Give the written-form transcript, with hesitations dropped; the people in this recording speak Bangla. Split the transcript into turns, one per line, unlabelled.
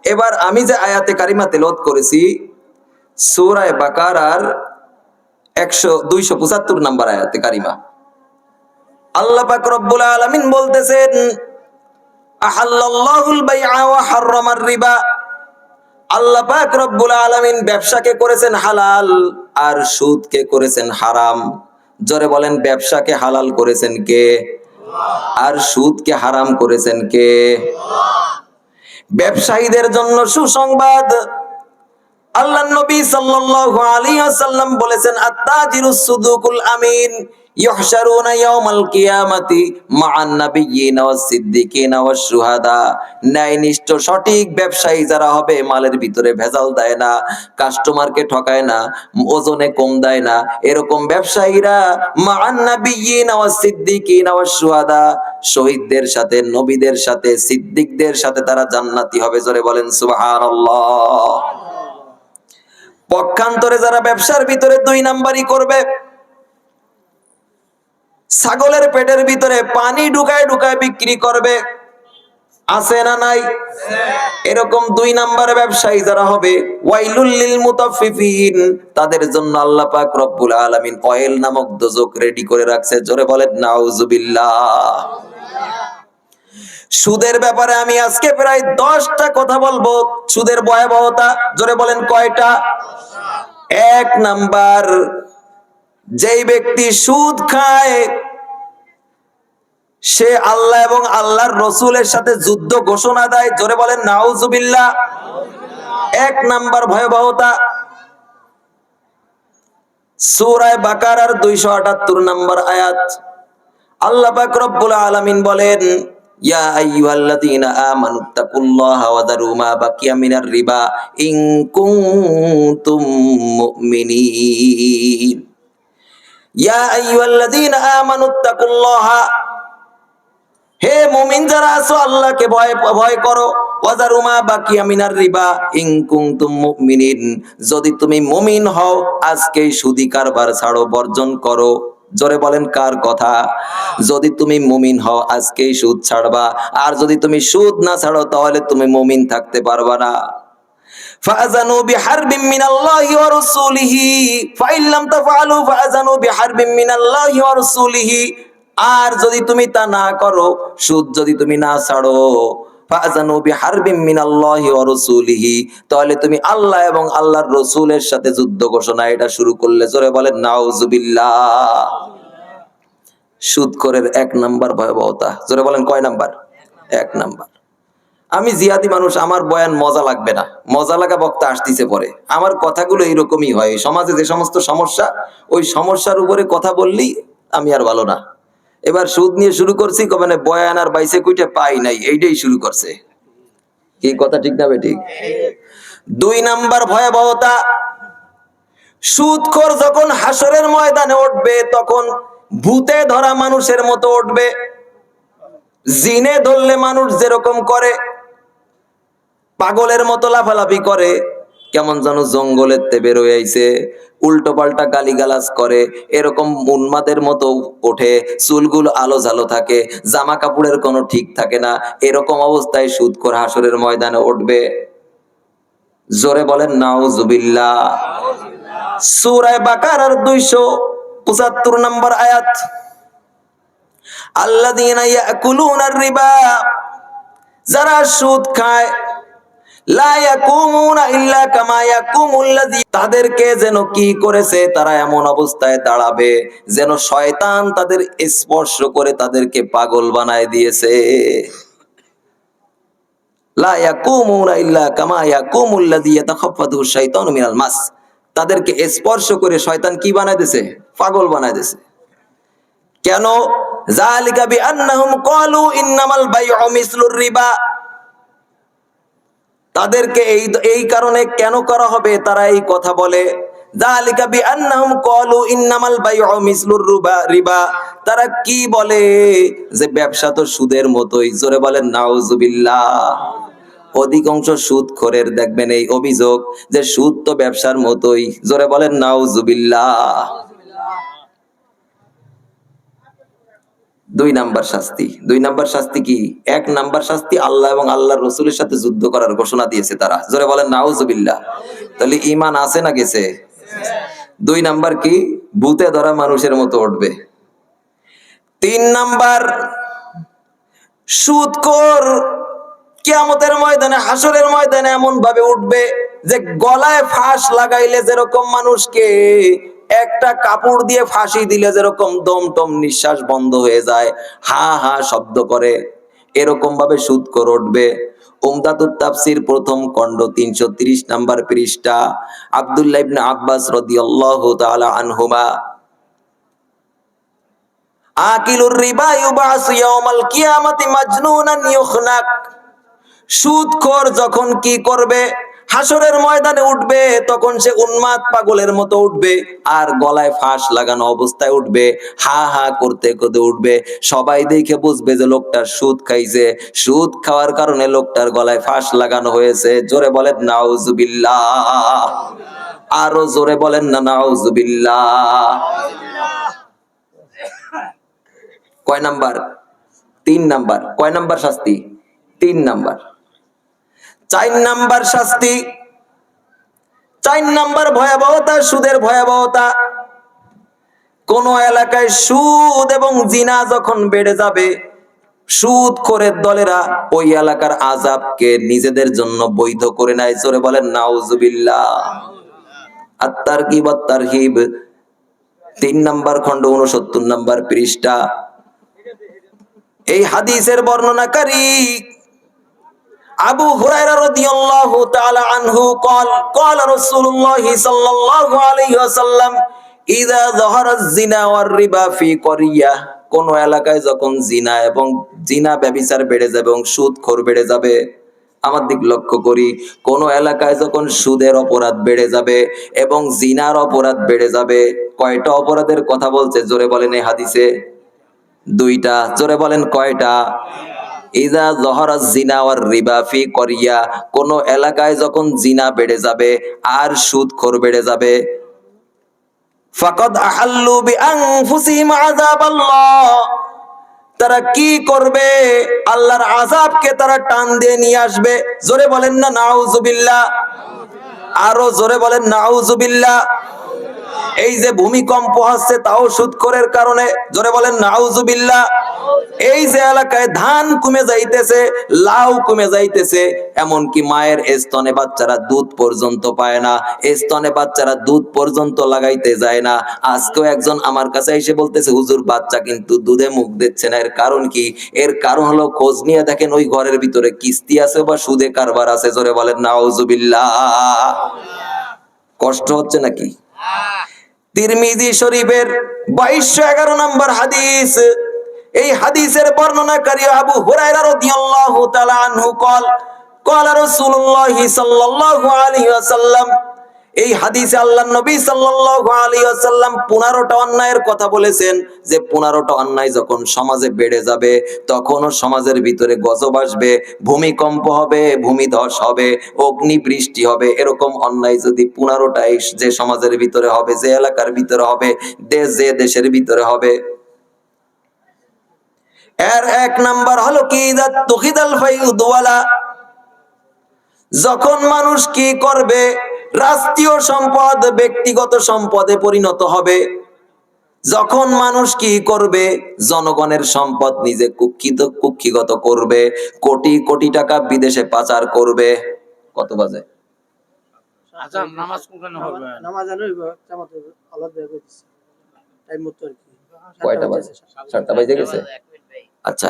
এবার আমি যে আয়াতে কারিমা তেলাওয়াত করেছি সূরা বাকারার 275 নম্বর আয়াতে কারিমা, আল্লাহ পাক রব্বুল আলামিন বলতেছেন আহাল্লাল্লাহুল বাইআ ওয়া হাররামার রিবা। আল্লাহ পাক রব্বুল আলামিন ব্যবসাকে করেছেন হালাল আর সুদকে করেছেন হারাম। জোরে বলেন, ব্যবসাকে হালাল করেছেন কে? আর সুদকে হারাম করেছেন কে? ব্যবসায়ীদের জন্য সুসংবাদ, আল্লাহর নবী সাল্লাল্লাহু আলাইহি ওয়াসাল্লাম বলেছেন আত-তাজিরুস সুদুকুল আমিন ইউহশারুনা ইয়াউমাল কিয়ামাতি মা'আন নাবিয়্যিনা ওয়াস সিদ্দিকিনা ওয়াস শুহাদা। ন্যায়নিষ্ঠ সঠিক ব্যবসায়ী যারা হবে, মালের ভিতরে ভেজাল দেয় না, কাস্টমারকে ঠকায় না, ওজনে কম দেয় না, এরকম ব্যবসায়ীরা মা'আন নাবিয়্যিনা ওয়াস সিদ্দিকিনা ওয়াস শুহাদা, শহীদদের সাথে, নবীদের সাথে, সিদ্দিকদের সাথে তারা জান্নাতি হবে। জোরে বলেন সুবহানাল্লাহ। পক্ষান্তরে যারা ব্যবসার ভিতরে 2 নাম্বারই করবে, ছাগলের পেটের ভিতরে পানি ঢুকায় ঢুকায় বিক্রি করবে, আছে না নাই? এরকম 2 নাম্বার ব্যবসায়ী যারা হবে, ওয়াইলুল লিল মুতাফফিফিন, তাদের জন্য আল্লাহ পাক রব্বুল আলামিন অয়েল নামক দোজক রেডি করে রাখছে। জোরে বলেন নাউজুবিল্লাহ। সুদের ব্যাপারে আমি আজকে প্রায় 10টা কথা বলবো। সুদের ভয়াবহতা, জোরে বলেন কয়টা? 1 নাম্বার, যেই ব্যক্তি সুদ খায় সে আল্লাহ এবং আল্লাহর রসুলের সাথে যুদ্ধ ঘোষণা দেয়। জোরে বলেন নাউজুবিল্লাহ। 1 নাম্বার ভয়াবহতা। সূরা বাকারার 278 নম্বর আয়াত, আল্লাহ পাক রব্বুল আলামিন বলেন ইয়া আইয়ুহাল্লাযীনা আমানুত্তাকুল্লাহা ওয়া যারু মা বাকিয়া মিনার রিবা ইন কুনতুম মুমিনিন। ইয়া আইয়ুহাল্লাযীনা আমানুত্তাকুল্লাহা, হে মুমিন যারা আছো আল্লাহকে ভয় করো, ওয়া যারু মা বাকিয়া মিনার রিবা ইন কুনতুম মুমিনিন, যদি তুমি মুমিন হও আজকেই সুদি কারবার ছাড়ো, বর্জন করো। জোরে বলেন কার কথা? যদি তুমি মুমিন হও আজকেই সুদ ছাড়বা, আর যদি তুমি সুদ না ছাড়ো তাহলে তুমি মুমিন থাকতে পারবা না। ফাআযানু বিহারবিন মিনাল্লাহি ওয়া রাসূলিহি ফাইন লাম তাফআলু ফাআযানু বিহারবিন মিনাল্লাহি ওয়া রাসূলিহি, আর যদি তুমি তা না করো, সুদ যদি তুমি না ছাড়ো, ফাআযানু বিহারবিন মিনাল্লাহি ওয়া রাসূলিহি, তাহলে তুমি আল্লাহ এবং আল্লাহর রাসূলের সাথে যুদ্ধ ঘোষণা এটা শুরু করলে। জোরে বলেন নাউজুবিল্লাহ। সুদখোরের 1 নাম্বার ভয়াবহতা, জোরে বলেন কয় নাম্বার? 1 নাম্বার। আমি জিহাদি মানুষ, আমার বয়ান মজা লাগবে না, মজা লাগা বক্তা আসতেছে পরে। আমার কথাগুলো এইরকমই হয়, সমাজে যে সমস্ত সমস্যা, ওই সমস্যার উপরে কথা বললেই আমি আর ভালো না। এবার সুদ নিয়ে শুরু করছি, মানে বয়ান আর বাইসে কুইটা পাই নাই, এইটাই শুরু করছে। কি কথা ঠিক না বেঠিক? 2 নাম্বার ভয়াবহতা, সুদখোর যখন হাসরের ময়দানে উঠবে তখন ভূতে ধরা মানুষের মতো উঠবে। জিনে ধরলে মানুষ যেরকম করে, পাগলের মতো লাফালাফি করে, কেমন যেন জঙ্গলের তে বের হয়ে আইছে, উল্টো পাল্টা গালিগালাজ করে, এরকম উন্মাদের মতো ওঠে, চুলগুলো আলো ঝালো থাকে, জামা কাপড়ের কোনো ঠিক থাকে না, এরকম অবস্থায় সুদখোর হাসরের ময়দানে উঠবে। জোরে বলেন নাউজুবিল্লাহ। সূরা বাকারার 275 নম্বর আয়াত, আল্লাযীনা ইয়াকুলুনার রিবা, যারা সুদ খায়, লা ইয়াকুমুনা ইল্লা কামা ইয়াকুমুল্লাযী, তাদেরকে যেন কি করেছে, তারা এমন অবস্থায় দাঁড়াবে যেন শয়তান তাদের স্পর্শ করে তাদেরকে পাগল বানায় দিয়েছে। লা ইয়াকুমুনা ইল্লা কামা ইয়াকুমুল্লাযী ইয়াতাখাফাতুহু শাইতানু মিনাল মাস, তাদেরকে স্পর্শ করে শয়তান কি বানায় দিয়েছে? পাগল বানায় দিয়েছে। কেন? যালিকা বিআন্নাহুম ক্বালু ইন্নামাল বাইউ মিসলুর রিবা, তাদেরকে এই কারণে কেন করা হবে, তারা এই কথা বলে, যালিকা বিআন্নাহুম ক্বালু ইন্নামাল বাইউ মিসলুর রিবা, তারা কি বলে যে ব্যবসা তো সুদের মতোই। জোরে বলেন নাউজুবিল্লাহ। অধিকাংশ সুদখোরের দেখবেন এই অভিযোগ যে সুদ তো ব্যবসার মতোই। জোরে বলেন নাউজুবিল্লাহ। দুই নাম্বার শাস্তি। দুই নাম্বার শাস্তি কি? এক নাম্বার শাস্তি আল্লাহ এবং আল্লাহর রসুলের সাথে যুদ্ধ করার ঘোষণা দিয়েছে তারা। জোরে বলেন নাউজুবিল্লাহ। তাহলে ঈমান আছে না গেছে? দুই নাম্বার কি? ভূতে ধরা মানুষের মতো উঠবে। তিন নাম্বার, সুদখোর কিয়ামতের ময়দানে, হাসরের ময়দানে এমন ভাবে উঠবে যে গলায় ফাঁস লাগাইলে যেরকম মানুষকে একটা কাপড় দিয়ে ফাঁসি দিলে যেরকম দম টম নিঃশ্বাস বন্ধ হয়ে যায়, হা হা শব্দ করে, এরকম ভাবে সুদখোর উঠবে। উমদাতুত তাফসীর প্রথম খণ্ড 330 নাম্বার পৃষ্ঠা। আব্দুল্লাহ ইবনে আব্বাস রাদিয়াল্লাহু তাআলা আনহুমা, আকিলুর রিবা ইউবাসু ইয়াউমাল কিয়ামাতি মাজনুনান ইউখনাক। সুদখোর যখন কি করবে? হাসরের ময়দানে উঠবে, তখন সে উন্মাদ পাগলের মতো উঠবে, আর গলায় ফাঁস লাগানো অবস্থায় উঠবে, হা হা করতে করতে উঠবে। সবাই দেখে বুঝবে যে লোকটা সুদ খাইছে, সুদ খাওয়ার কারণে লোকটার গলায় ফাঁস লাগানো হয়েছে। জোরে বলেন নাউজুবিল্লাহ। আরো জোরে বলেন না নাউজুবিল্লাহ। কয় নাম্বার? তিন নাম্বার। কয় নাম্বার শাস্তি? তিন নাম্বার। চার নাম্বার শাস্তি, চার নাম্বার ভয়াবহতা, সুদের ভয়াবহতা। কোন এলাকায় সুদ এবং জিনা যখন বেড়ে যাবে, সুদখোরের দলেরা ওই এলাকার আযাবকে নিজেদের জন্য বৈধ করে নেয়। জোরে বলেন নাউজুবিল্লাহ। আত-তারগীব ওয়াত-তারহীব 3 নাম্বার খণ্ড 69 নাম্বার পৃষ্ঠা। এই হাদিসের বর্ণনাকারী আবু হুরায়রা রাদিয়াল্লাহু তাআলা আনহু قال قال رسول الله صلى الله عليه وسلم اذا ظهر الزنا والربا في قريه। কোন এলাকায় যখন জিনা এবং জিনা ব্যভিচার বেড়ে যাবে এবং সুদখোর বেড়ে যাবে, আমার দিক লক্ষ্য করি, কোন এলাকায় যখন সুদের অপরাধ বেড়ে যাবে এবং জিনার অপরাধ বেড়ে যাবে। কয়টা অপরাধের কথা বলছে জোরে বলেন এই হাদিসে? দুইটা। জোরে বলেন কয়টা? ইযা যহরা যিনা ওয়ার রিবা ফি করিয়া, কোন এলাকায় যখন জিনা বেড়ে যাবে আর সুদখোর বেড়ে যাবে, ফাকাদ আহাল্লু বিআনফুসিহিম আযাবাল্লাহ, তারা কি করবে? আল্লাহর আযাবকে তারা টান দিয়ে নিয়ে আসবে। জোরে বলেন না নাউজুবিল্লাহ। আরো জোরে বলেন নাউজুবিল্লাহ। এই যে ভূমিকম্প হচ্ছে তাও সুদখোরের কারণে। জোরে বলেন নাউজুবিল্লাহ। এই যে এলাকায় ধান কমে যাইতেছে, লাউ কমে যাইতেছে, এমনকি মায়ের স্তনে বাচ্চারা দুধ পর্যন্ত পায় না, স্তনে বাচ্চারা দুধ পর্যন্ত লাগাইতে যায় না। আজকেও একজন আমার কাছে এসে বলতেছে, হুজুর বাচ্চা কিন্তু দুধে মুখ দিচ্ছে না, এর কারণ কি? এর কারণ হলো খোঁজ নিয়ে দেখেন ওই ঘরের ভিতরে কিস্তি আছে বা সুদে কারবার আছে। জোরে বলেন নাউজুবিল্লাহ। কষ্ট হচ্ছে নাকি? তিরমিজি শরীফের 2211 নম্বর হাদিস। এই হাদিসের বর্ণনাকারী আবু হুরায়রা রাদিয়াল্লাহু তাআলা আনহু قال قال رسول الله صلى الله عليه وسلم। এই হাদিসে আল্লাহর নবী সাল্লাল্লাহু আলাইহি ওয়াসাল্লাম 15টা অন্যায়ের কথা বলেছেন, যে 15টা অন্যায় যখন সমাজে বেড়ে যাবে তখনও সমাজের ভিতরে গজব আসবে, ভূমিকম্প হবে, ভূমিধস হবে, অগ্নি বৃষ্টি হবে। এরকম অন্যায় যদি 15টাই যে সমাজের ভিতরে হবে, যে এলাকার ভিতরে হবে, যে দেশের ভিতরে হবে। এর এক নাম্বার হলো কি? ইযাত তুখিদাল ফায়ুদওয়ালা, যখন মানুষ কি করবে? রাষ্ট্রীয় সম্পদ ব্যক্তিগত সম্পদে পরিণত হবে। যখন মানুষ কি করবে? জনগণের সম্পদ নিজে কুক্ষিগত করবে, কোটি কোটি টাকা বিদেশে পাচার করবে। কত বাজে?
আচ্ছা নামাজ কোনখানে হবে? নামাজ হইব জামাত হইব আলাদা বের করতেছে টাইম মতো আর কি।
কয়টা বাজে? 7টা বাজে গেছে। আচ্ছা।